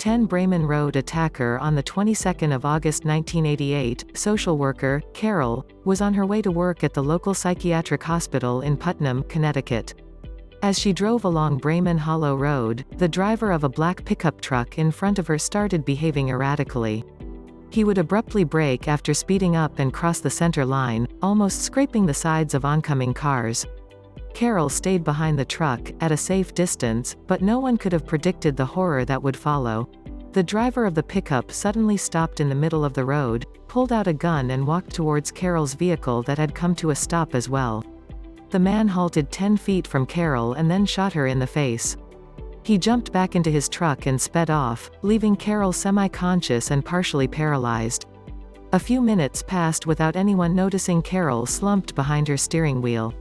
10 Bremen Road attacker. On the 22nd of August 1988, social worker, Carol, was on her way to work at the local psychiatric hospital in Putnam, Connecticut. As she drove along Bremen Hollow Road, the driver of a black pickup truck in front of her started behaving erratically. He would abruptly brake after speeding up and cross the center line, almost scraping the sides of oncoming cars. Carol stayed behind the truck, at a safe distance, but no one could have predicted the horror that would follow. The driver of the pickup suddenly stopped in the middle of the road, pulled out a gun and walked towards Carol's vehicle that had come to a stop as well. The man halted 10 feet from Carol and then shot her in the face. He jumped back into his truck and sped off, leaving Carol semi-conscious and partially paralyzed. A few minutes passed without anyone noticing Carol slumped behind her steering wheel.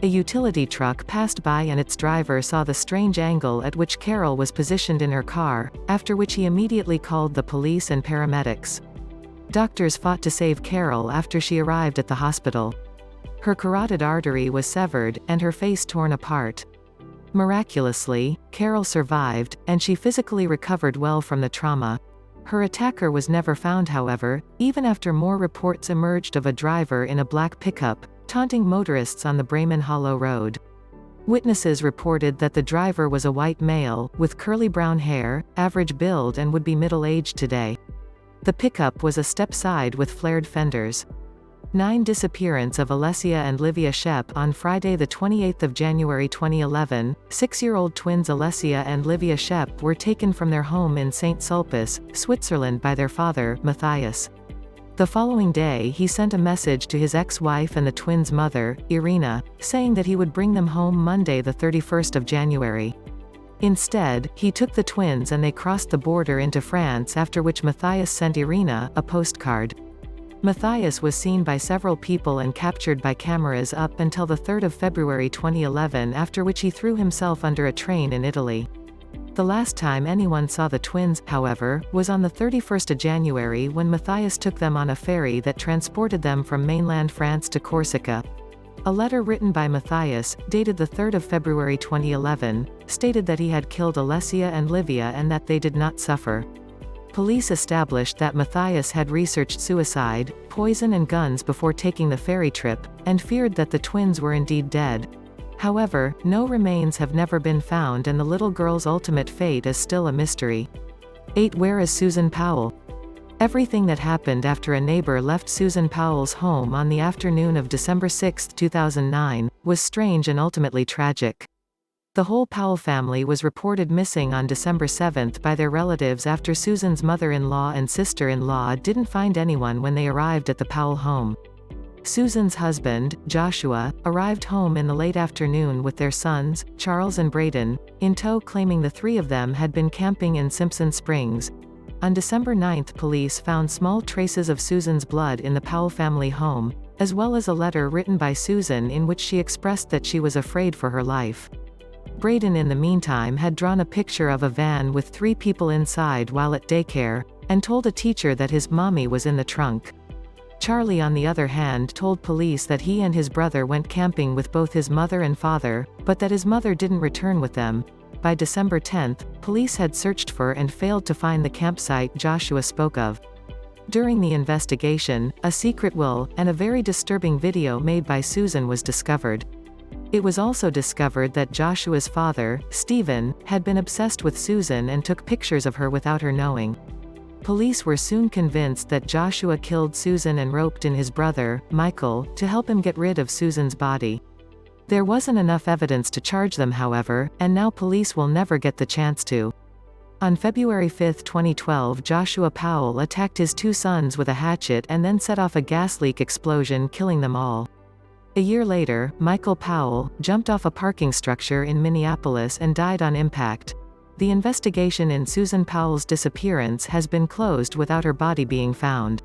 A utility truck passed by and its driver saw the strange angle at which Carol was positioned in her car, after which he immediately called the police and paramedics. Doctors fought to save Carol after she arrived at the hospital. Her carotid artery was severed, and her face torn apart. Miraculously, Carol survived, and she physically recovered well from the trauma. Her attacker was never found, however, even after more reports emerged of a driver in a black pickup, taunting motorists on the Bremen Hollow Road. Witnesses reported that the driver was a white male, with curly brown hair, average build and would be middle-aged today. The pickup was a step-side with flared fenders. 9 Disappearance of Alessia and Livia Shep. On Friday, the 28th of January 2011, 6-year-old twins Alessia and Livia Shep were taken from their home in St. Sulpice, Switzerland by their father, Matthias. The following day he sent a message to his ex-wife and the twins' mother, Irina, saying that he would bring them home Monday the 31st of January. Instead, he took the twins and they crossed the border into France, after which Matthias sent Irina a postcard. Matthias was seen by several people and captured by cameras up until the 3rd of February 2011, after which he threw himself under a train in Italy. The last time anyone saw the twins, however, was on the 31st of January when Matthias took them on a ferry that transported them from mainland France to Corsica. A letter written by Matthias, dated the 3rd of February 2011, stated that he had killed Alessia and Livia and that they did not suffer. Police established that Matthias had researched suicide, poison and guns before taking the ferry trip, and feared that the twins were indeed dead. However, no remains have never been found and the little girl's ultimate fate is still a mystery. 8 Where is Susan Powell? Everything that happened after a neighbor left Susan Powell's home on the afternoon of December 6, 2009, was strange and ultimately tragic. The whole Powell family was reported missing on December 7 by their relatives after Susan's mother-in-law and sister-in-law didn't find anyone when they arrived at the Powell home. Susan's husband, Joshua, arrived home in the late afternoon with their sons, Charles and Braden, in tow, claiming the 3 of them had been camping in Simpson Springs. On December 9, police found small traces of Susan's blood in the Powell family home, as well as a letter written by Susan in which she expressed that she was afraid for her life. Braden in the meantime had drawn a picture of a van with 3 people inside while at daycare, and told a teacher that his mommy was in the trunk. Charlie, on the other hand, told police that he and his brother went camping with both his mother and father, but that his mother didn't return with them. By December 10, police had searched for and failed to find the campsite Joshua spoke of. During the investigation, a secret will, and a very disturbing video made by Susan was discovered. It was also discovered that Joshua's father, Stephen, had been obsessed with Susan and took pictures of her without her knowing. Police were soon convinced that Joshua killed Susan and roped in his brother, Michael, to help him get rid of Susan's body. There wasn't enough evidence to charge them, however, and now police will never get the chance to. On February 5, 2012, Joshua Powell attacked his 2 sons with a hatchet and then set off a gas leak explosion, killing them all. A year later, Michael Powell jumped off a parking structure in Minneapolis and died on impact. The investigation in Susan Powell's disappearance has been closed without her body being found.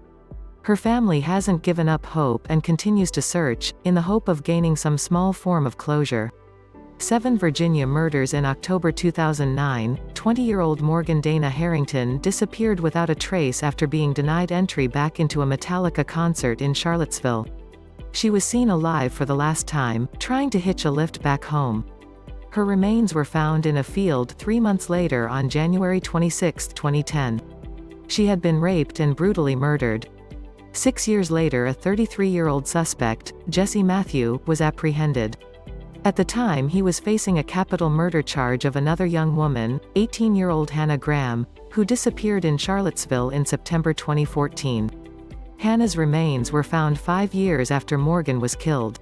Her family hasn't given up hope and continues to search, in the hope of gaining some small form of closure. 7 Virginia murders. In October 2009, 20-year-old Morgan Dana Harrington disappeared without a trace after being denied entry back into a Metallica concert in Charlottesville. She was seen alive for the last time, trying to hitch a lift back home. Her remains were found in a field 3 months later on January 26, 2010. She had been raped and brutally murdered. 6 years later, a 33-year-old suspect, Jesse Matthew, was apprehended. At the time, he was facing a capital murder charge of another young woman, 18-year-old Hannah Graham, who disappeared in Charlottesville in September 2014. Hannah's remains were found 5 years after Morgan was killed.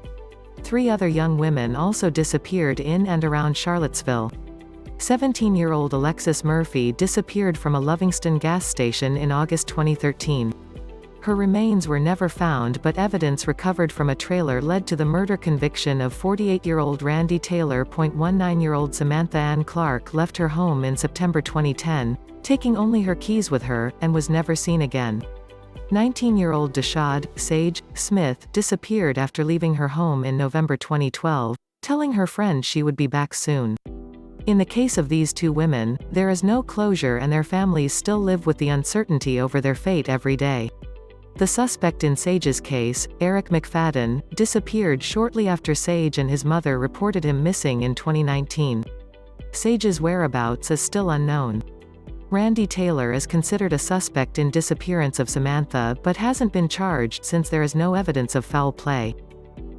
3 other young women also disappeared in and around Charlottesville. 17-year-old Alexis Murphy disappeared from a Lovingston gas station in August 2013. Her remains were never found, but evidence recovered from a trailer led to the murder conviction of 48-year-old Randy Taylor. 19-year-old Samantha Ann Clark left her home in September 2010, taking only her keys with her, and was never seen again. 19-year-old Deshad Sage Smith disappeared after leaving her home in November 2012, telling her friend she would be back soon. In the case of these 2 women, there is no closure and their families still live with the uncertainty over their fate every day. The suspect in Sage's case, Eric McFadden, disappeared shortly after Sage and his mother reported him missing in 2019. Sage's whereabouts is still unknown. Randy Taylor is considered a suspect in disappearance of Samantha but hasn't been charged since there is no evidence of foul play.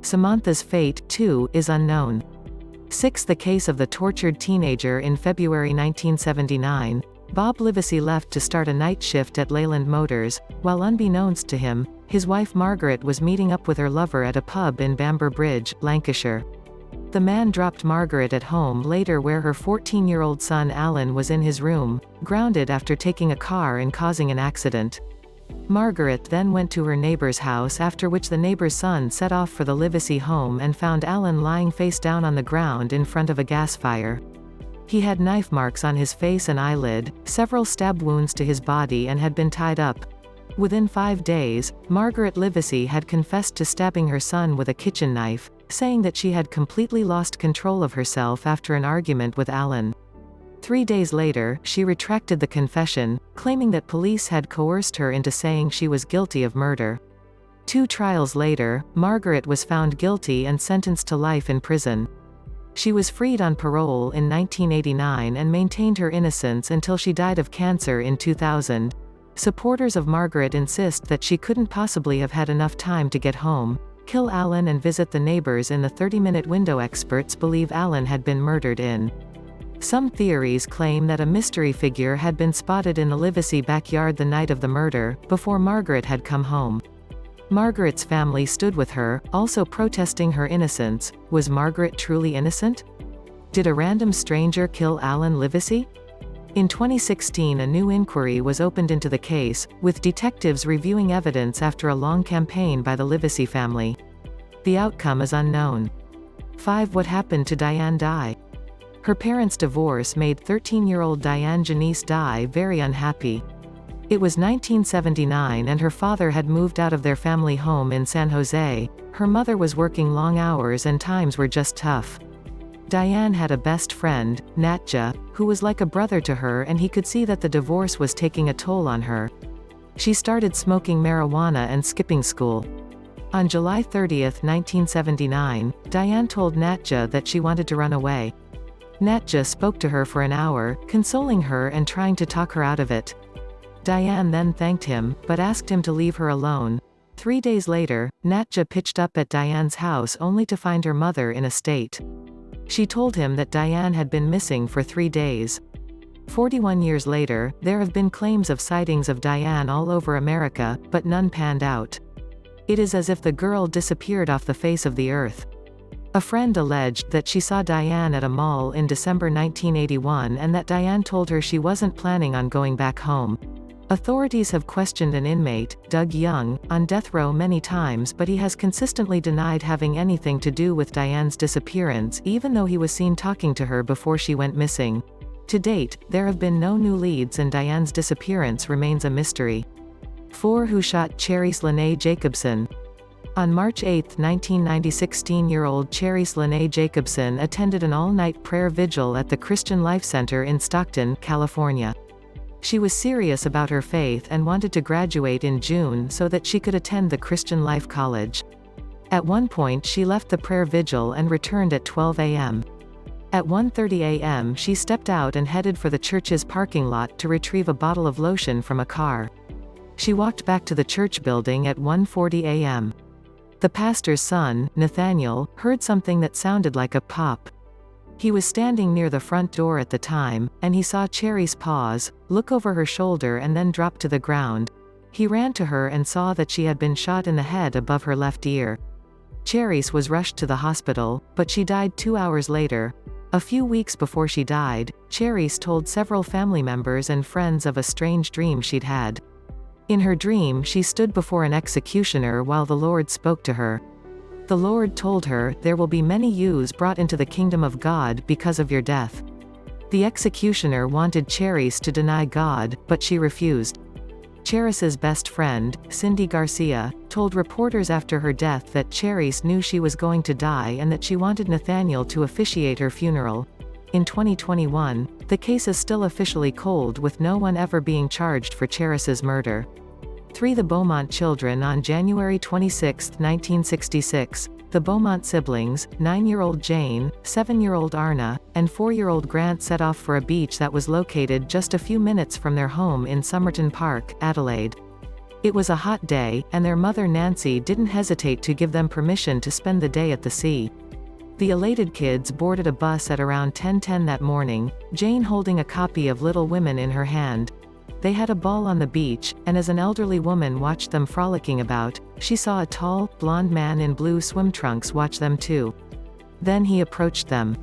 Samantha's fate, too, is unknown. 6. The case of the tortured teenager. In February 1979, Bob Livesey left to start a night shift at Leyland Motors, while unbeknownst to him, his wife Margaret was meeting up with her lover at a pub in Bamber Bridge, Lancashire. The man dropped Margaret at home later where her 14-year-old son Alan was in his room, grounded after taking a car and causing an accident. Margaret then went to her neighbor's house, after which the neighbor's son set off for the Livesey home and found Alan lying face down on the ground in front of a gas fire. He had knife marks on his face and eyelid, several stab wounds to his body, and had been tied up. Within 5 days, Margaret Livesey had confessed to stabbing her son with a kitchen knife, saying that she had completely lost control of herself after an argument with Alan. 3 days later, she retracted the confession, claiming that police had coerced her into saying she was guilty of murder. 2 trials later, Margaret was found guilty and sentenced to life in prison. She was freed on parole in 1989 and maintained her innocence until she died of cancer in 2000. Supporters of Margaret insist that she couldn't possibly have had enough time to get home, kill Alan and visit the neighbors in the 30-minute window. Experts believe Alan had been murdered in. Some theories claim that a mystery figure had been spotted in the Livesey backyard the night of the murder, before Margaret had come home. Margaret's family stood with her, also protesting her innocence. Was Margaret truly innocent? Did a random stranger kill Alan Livesey? In 2016, a new inquiry was opened into the case, with detectives reviewing evidence after a long campaign by the Livesey family. The outcome is unknown. 5. What happened to Diane Dye? Her parents' divorce made 13-year-old Diane Janice Dye very unhappy. It was 1979 and her father had moved out of their family home in San Jose. Her mother was working long hours and times were just tough. Diane had a best friend, Natja, who was like a brother to her, and he could see that the divorce was taking a toll on her. She started smoking marijuana and skipping school. On July 30, 1979, Diane told Natja that she wanted to run away. Natja spoke to her for an hour, consoling her and trying to talk her out of it. Diane then thanked him, but asked him to leave her alone. 3 days later, Natja pitched up at Diane's house only to find her mother in a state. She told him that Diane had been missing for 3 days. 41 years later, there have been claims of sightings of Diane all over America, but none panned out. It is as if the girl disappeared off the face of the earth. A friend alleged that she saw Diane at a mall in December 1981 and that Diane told her she wasn't planning on going back home. Authorities have questioned an inmate, Doug Young, on death row many times, but he has consistently denied having anything to do with Diane's disappearance, even though he was seen talking to her before she went missing. To date, there have been no new leads and Diane's disappearance remains a mystery. 4. Who shot Cherisse Lene Jacobson? On March 8, 1990, 16-year-old Cherisse Lene Jacobson attended an all-night prayer vigil at the Christian Life Center in Stockton, California. She was serious about her faith and wanted to graduate in June so that she could attend the Christian Life College. At one point she left the prayer vigil and returned at 12 a.m. At 1:30 a.m. she stepped out and headed for the church's parking lot to retrieve a bottle of lotion from a car. She walked back to the church building at 1:40 a.m. The pastor's son, Nathaniel, heard something that sounded like a pop. He was standing near the front door at the time, and he saw Cherry's pause, look over her shoulder and then drop to the ground. He ran to her and saw that she had been shot in the head above her left ear. Cherys was rushed to the hospital, but she died 2 hours later. A few weeks before she died, Cherys told several family members and friends of a strange dream she'd had. In her dream she stood before an executioner while the Lord spoke to her. The Lord told her, "There will be many Jews brought into the kingdom of God because of your death." The executioner wanted Cherys to deny God, but she refused. Cherys's best friend, Cindy Garcia, told reporters after her death that Cherys knew she was going to die and that she wanted Nathaniel to officiate her funeral. In 2021, the case is still officially cold with no one ever being charged for Cherys's murder. 3. The Beaumont children. On January 26, 1966, the Beaumont siblings, 9-year-old Jane, 7-year-old Arna, and 4-year-old Grant set off for a beach that was located just a few minutes from their home in Somerton Park, Adelaide. It was a hot day, and their mother Nancy didn't hesitate to give them permission to spend the day at the sea. The elated kids boarded a bus at around 10:10 that morning, Jane holding a copy of Little Women in her hand. They had a ball on the beach, and as an elderly woman watched them frolicking about, she saw a tall, blond man in blue swim trunks watch them too. Then he approached them.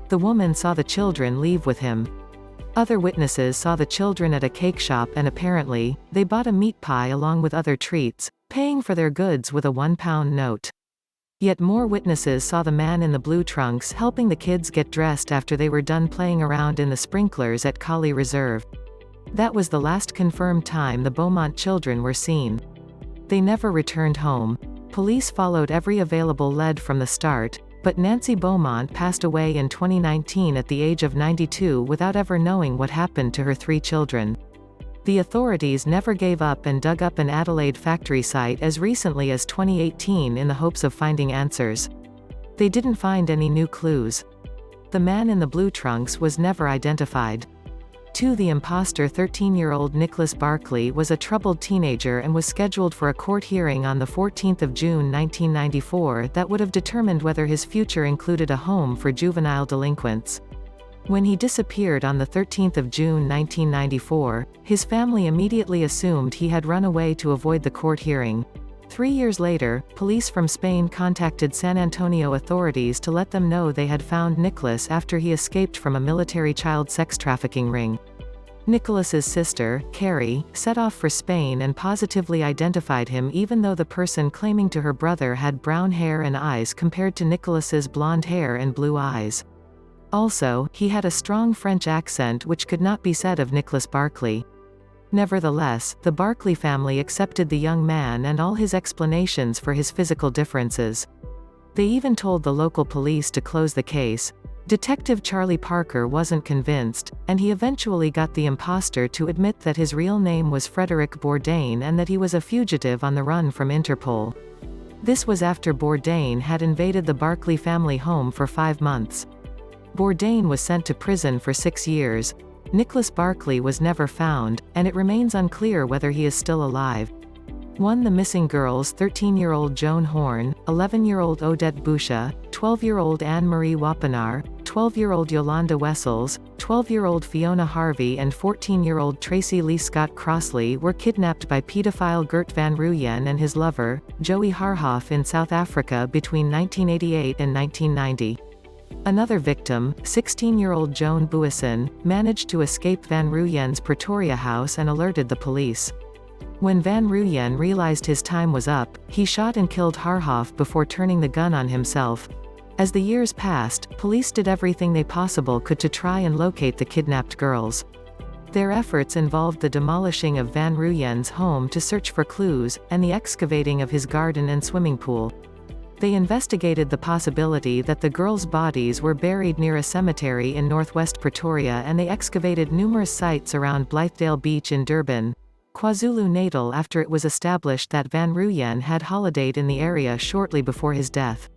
The woman saw the children leave with him. Other witnesses saw the children at a cake shop and apparently, they bought a meat pie along with other treats, paying for their goods with a £1 note. Yet more witnesses saw the man in the blue trunks helping the kids get dressed after they were done playing around in the sprinklers at Collie Reserve. That was the last confirmed time the Beaumont children were seen. They never returned home. Police followed every available lead from the start, but Nancy Beaumont passed away in 2019 at the age of 92 without ever knowing what happened to her 3 children. The authorities never gave up and dug up an Adelaide factory site as recently as 2018 in the hopes of finding answers. They didn't find any new clues. The man in the blue trunks was never identified. 2. The imposter 13-year-old Nicholas Barkley was a troubled teenager and was scheduled for a court hearing on 14 June 1994 that would have determined whether his future included a home for juvenile delinquents. When he disappeared on 13 June 1994, his family immediately assumed he had run away to avoid the court hearing. 3 years later, police from Spain contacted San Antonio authorities to let them know they had found Nicholas after he escaped from a military child sex trafficking ring. Nicholas's sister, Carrie, set off for Spain and positively identified him even though the person claiming to her brother had brown hair and eyes compared to Nicholas's blonde hair and blue eyes. Also, he had a strong French accent which could not be said of Nicholas Barkley. Nevertheless, the Barkley family accepted the young man and all his explanations for his physical differences. They even told the local police to close the case. Detective Charlie Parker wasn't convinced, and he eventually got the imposter to admit that his real name was Frederick Bourdain and that he was a fugitive on the run from Interpol. This was after Bourdain had invaded the Barkley family home for 5 months. Bourdain was sent to prison for 6 years. Nicholas Barkley was never found, and it remains unclear whether he is still alive. 1. The missing girls 13-year-old Joan Horn, 11-year-old Odette Boucher, 12-year-old Anne-Marie Wapanar, 12-year-old Yolanda Wessels, 12-year-old Fiona Harvey and 14-year-old Tracy Lee Scott Crossley were kidnapped by pedophile Gert van Rooyen and his lover, Joey Harhoff in South Africa between 1988 and 1990. Another victim, 16-year-old Joan Buisson, managed to escape Van Rooyen's Pretoria house and alerted the police. When Van Rooyen realized his time was up, he shot and killed Harhoff before turning the gun on himself. As the years passed, police did everything they possible could to try and locate the kidnapped girls. Their efforts involved the demolishing of Van Rooyen's home to search for clues, and the excavating of his garden and swimming pool. They investigated the possibility that the girls' bodies were buried near a cemetery in northwest Pretoria, and they excavated numerous sites around Blythedale Beach in Durban, KwaZulu-Natal after it was established that Van Rooyen had holidayed in the area shortly before his death.